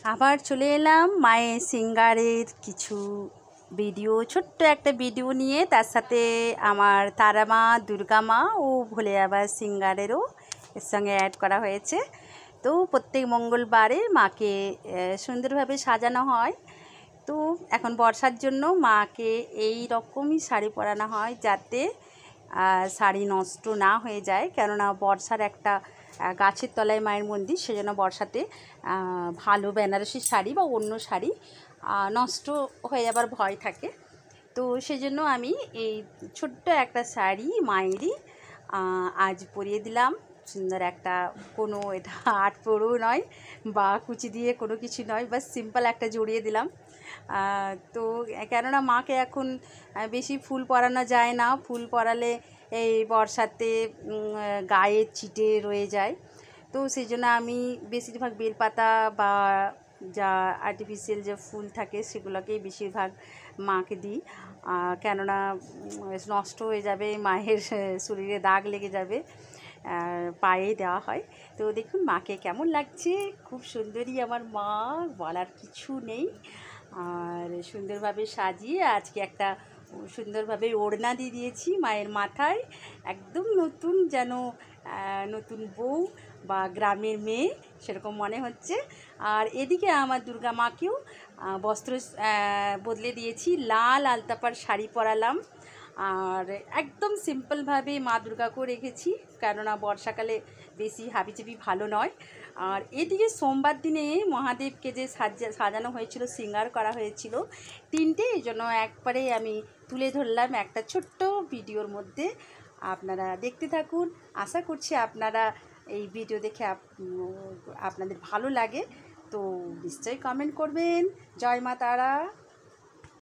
আবার চলে এলাম মায়ের সিঙ্গারের কিছু ভিডিও, ছোট্ট একটা ভিডিও নিয়ে। তার সাথে আমার তারা মা, দুর্গা মা ও ভোলে বাবার সিঙ্গারেরও এর সঙ্গে অ্যাড করা হয়েছে। তো প্রত্যেক মঙ্গলবারে মাকে সুন্দরভাবে সাজানো হয়। তো এখন বর্ষার জন্য মাকে এই রকমই শাড়ি পরানো হয়, যাতে শাড়ি নষ্ট না হয়ে যায়। কেননা বর্ষার একটা গাছের তলায় মায়ের মন্দির, সেজন্য বর্ষাতে ভালো বেনারসি শাড়ি বা অন্য শাড়ি নষ্ট হয়ে যাবার ভয় থাকে। তো সেজন্য আমি এই ছোট্ট একটা শাড়ি মায়েরই আজ পরিয়ে দিলাম। সুন্দর একটা, কোনো এটা আট পরেও নয় বা কুচি দিয়ে কোনো কিছু নয়, বাস সিম্পল একটা জড়িয়ে দিলাম। তো কেননা মাকে এখন বেশি ফুল পরানো যায় না, ফুল পরালে এই বর্ষাতে গায়ে চিটে রয়ে যায়। তো সেই জন্য আমি বেশিরভাগ বেলপাতা বা যা আর্টিফিশিয়াল যে ফুল থাকে সেগুলোকেই বেশিরভাগ মাকে দিই। কেননা নষ্ট হয়ে যাবে, মায়ের শরীরে দাগ লেগে যাবে, পায়ে দেওয়া হয়। তো দেখুন মাকে কেমন লাগছে, খুব সুন্দরী আমার মা, বলার কিছু নেই। আর সুন্দরভাবে সাজিয়ে আজকে একটা সুন্দরভাবে ওড়না দিয়ে দিয়েছি মায়ের মাথায়, একদম নতুন, যেন নতুন বউ বা গ্রামের মেয়ে সেরকম মনে হচ্ছে। আর এদিকে আমার দুর্গা মাকেও বস্ত্র বদলে দিয়েছি, লাল আলতাপার শাড়ি পরালাম। আর একদম সিম্পলভাবে মা দুর্গাকেও রেখেছি, কেননা বর্ষাকালে বেশি হাবিজাবি ভালো নয়। আর এদিকে সোমবার দিনে মহাদেবকে যে সাজানো হয়েছিল, শৃঙ্গার করা হয়েছিল তিনটে, এই জন্য একবারে আমি তুলে ধরলাম একটা ছোট্ট ভিডিওর মধ্যে। আপনারা দেখতে থাকুন, আশা করছি আপনারা এই ভিডিও দেখে আপনাদের ভালো লাগে। তো নিশ্চয়ই কমেন্ট করবেন। জয় মা তারা।